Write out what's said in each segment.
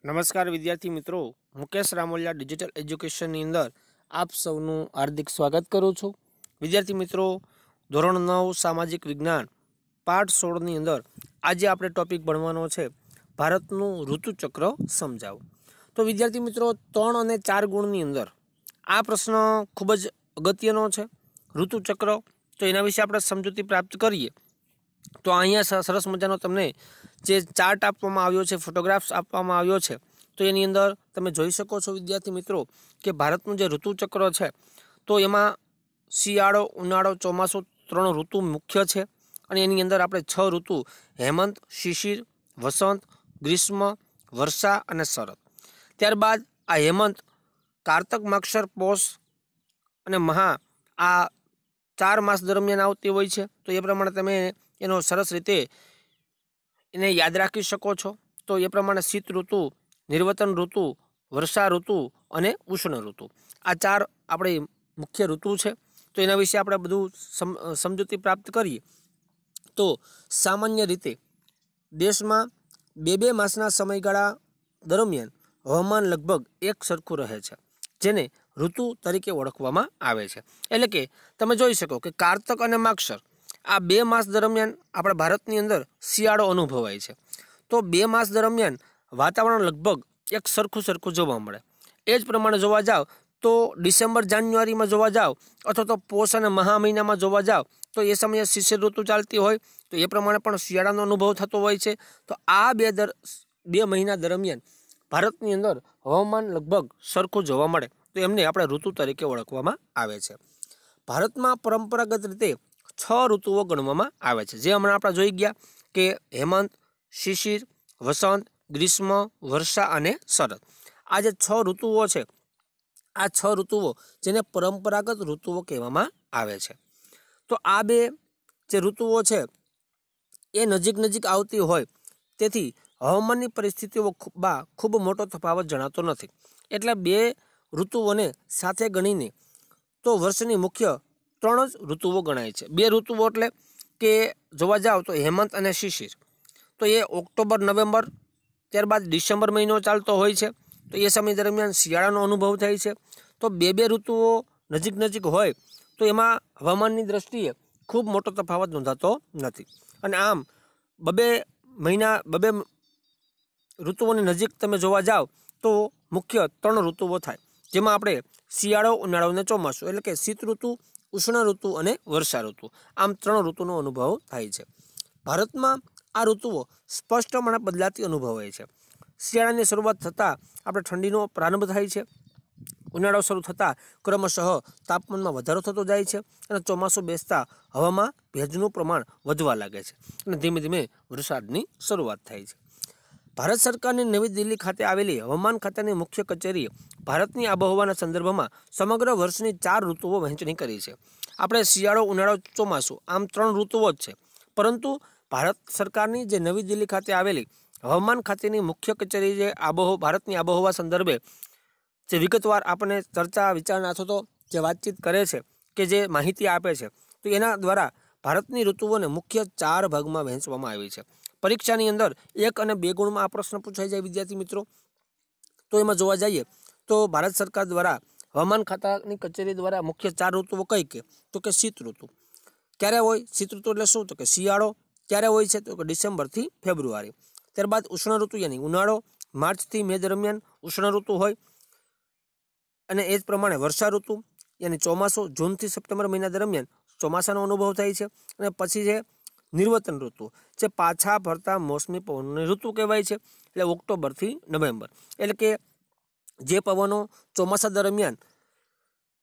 नमस्कार विद्यार्थी मित्रों, मुकेश रामोलिया डिजिटल एज्युकेशन अंदर आप सौनु हार्दिक स्वागत करूँ छूँ। विद्यार्थी मित्रों, धोरण 9 सामाजिक विज्ञान पाठ 16 अंदर आज आप टॉपिक भणवानो छे भारतनु ऋतुचक्र समझाओ। तो विद्यार्थी मित्रों, 3 और 4 गुण अंदर आ प्रश्न खूब ज अगत्यनो छे। ऋतुचक्र तो एना विषे आपणे समजूती प्राप्त करीए तो अहींया सरस मजानो तमने जे चार्ट आपवामां आव्यो छे, फोटोग्राफ्स आपवामां आव्यो छे, तो एनी अंदर तमे जोई शको छो विद्यार्थी मित्रों के भारतनुं जे ऋतुचक्र छे तो एमां शियाळो, उनाळो, ચોમાસું 3 ऋतु मुख्य छे अने एनी अंदर आपणे 6 ऋतु हेमंत, शिशिर, वसंत, ग्रीष्म, वर्षा अने शरद। त्यारबाद आ हेमंत कार्तक, माक्षर, पोष अने महा आ 4 मास दरमियान आवती होय छे। तो ए प्रमाणे तमे एनो सरस रीते एने याद राखी शको छो। तो ए प्रमाणे शीत ऋतु, निर्वतन ऋतु, वर्षा ऋतु अने उष्ण ऋतु आ 4 आपणी मुख्य ऋतु छे। तो एना विषे आपणे बधुं समजूती प्राप्त करीए तो सामान्य रीते देश में 2 मासना समयगाळा दरमियान हवामान लगभग एक सरखुं रहे छे, जेने ऋतु तरीके ओळखवामां आवे छे। एटले के तमे जोई शको के कार्तक अने माक्षर आ 2 मास दरमियान आपણા भारतनी अंदर शियाळो अनुभवाय छे। तो 2 मास दरमियान वातावरण लगभग एक सरखुं जोवा मळे। ए ज प्रमाणे जोवा जाव तो डिसेम्बर जान्युआरी में जोवा जाव अथवा तो पोष अने महा महीना में जोवा जाव तो ए समये शिशिर ऋतु चालती होय तो ए प्रमाणे पण शियाळानो अनुभव थतो होय छे। तो आ 2 महीना दरमियान भारतनी अंदर हवामान लगभग सरखुं जोवा मळे तो एमने आपणे ऋतु तरीके ओळखवामां आवे छे। भारतमां परंपरागत रीते 6 ऋतुओ गणवामां आवे छे, जे हमणां आपणे जोई गया के हेमंत, शिशिर, वसंत, ग्रीष्म, वर्षा अने शरद। आ जे 6 ऋतुओ छे आ 6 ऋतुओ जेने परंपरागत ऋतुओ कहेवामां आवे छे। तो आ 2 जे ऋतुओ छे ए नजीक नजीक आवती होय तेथी हवामाननी परिस्थितिओमां खूब मोटो तफावत जणातो नथी। एटले 2 ऋतुओने साथे गणीने तो वर्षनी मुख्य 3 ज ऋतुओ गणाय छे। 2 ऋतुओ एटले के जोवा जाव तो हेमंत अने शिशिर तो ये ऑक्टोबर, नवेम्बर त्यारबाद डिसेम्बर महीनो चालतो होय छे। तो ए समय दरमियान शियाळानो अनुभव थाय छे। तो 2 ऋतुओ नजीक नजीक होय तो एमां हवामाननी दृष्टिए खूब मोटो तफावत नोंधातो नथी। अने आम 2 महीना 2 ऋतुओनी नजीक तमे जोवा जाव तो मुख्य 3 ऋतुओ थाय, जेमां आपणे शियाळो, उनाळो अने ચોમાસું एटले के शीत ऋतु, उष्ण ऋतु अने वर्षा ऋतु आम 3 ऋतुनो अनुभव थाय छे। भारतमां आ ऋतुओ स्पष्टपणे बदलाती अनुभवाय छे। शियाळानी शरूआत थतां आपणे ठंडीनो प्रारंभ थाय छे। उनाळो शरू थतां क्रमशः तापमानमां वधारो थतो जाय छे अने ચોમાસું बेसता हवामां भेजनुं प्रमाण वधवा लागे छे अने धीमे धीमे वरसादनी शरूआत थाय छे। भारत सरकारनी नवी दिल्ही खाते आवेली हवामान खातानी मुख्य कचेरीए भारतनी आबोहवाना संदर्भमां समग्र वर्षनी 4 ऋतुओ वहेंचणी करी छे। आपणे शियाळो, उनाळो, ચોમાસું आम 3 ऋतुओ ज छे, परंतु भारत सरकारनी जे नवी दिल्ही खाते आवेली हवामान खातेनी मुख्य कचेरी जे भारतनी आबोहवा संदर्भे जे विगतवार आपणे चर्चा विचारणा अथवा तो जे वातचीत करे छे के जे माहिती आपे छे तो एना द्वारा भारतनी ऋतुओने मुख्य 4 भागमां वहेंचवामां आवी छे। परीक्षानी अंदर 1 અને 2 गुणमां आ प्रश्न पूछाई जाय विद्यार्थी मित्रों। तो एमां जोवा जाईए तो भारत सरकार द्वारा हवामान खातानी कचेरी द्वारा मुख्य 4 ऋतुओ कई के तो के शीत ऋतु क्यारे होय? शीत ऋतु एटले शुं? तो के शियाळो क्यारे होय छे? तो के डिसेम्बर थी फेब्रुआरी। त्यारबाद उष्ण ऋतु यानी उनाळो मार्च थी मे दरमियान उष्ण ऋतु होय अने ए ज प्रमाणे वर्षा ऋतु यानी ચોમાસું जून थी सप्टेम्बर महीना दरमियान ચોમાસાનો अनुभव थाय छे। अने पछी छे निर्वतन ऋतु जे पाछा फरता मोसमी पवनोनी ऋतु कहेवाय छे, એટલે ऑक्टोबर थी नवेम्बर। એટલે કે જે પવનો ચોમાસા દરમિયાન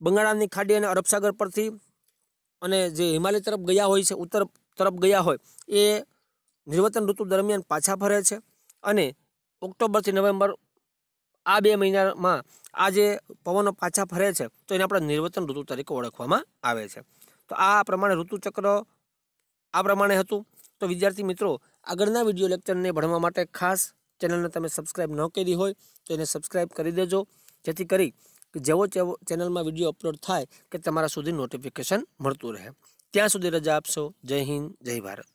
બંગાળની ખાડી અને અરબ સાગર પરથી અને જે હિમાલય તરફ ગયા હોય છે, ઉત્તર તરફ ગયા હોય એ निर्वतन ऋतु दरमियान पाछा फरे छे अने ऑक्टोबर थी नवेम्बर आ 2 महीनामां आ जे पवनो पाछा फरे छे तो एने आपणे निर्वतन ऋतु तरीके ओळखवामां आवे छे। तो आ प्रमाणे ऋतुचक्र आ प्रमाणे हतुं। तो विद्यार्थी मित्रों, आगळना विडियो लेक्चरने भणवा माटे खास चेनलने तमे सब्सक्राइब न करी होय तो एने सब्सक्राइब करी देजो, जेथी करी कि जेवो चेनलमां विडियो अपलोड थाय के तमारा सुधी नोटिफिकेशन मळतुं रहे। त्यां सुधी रजा आपशो। जय हिंद, जय भारत।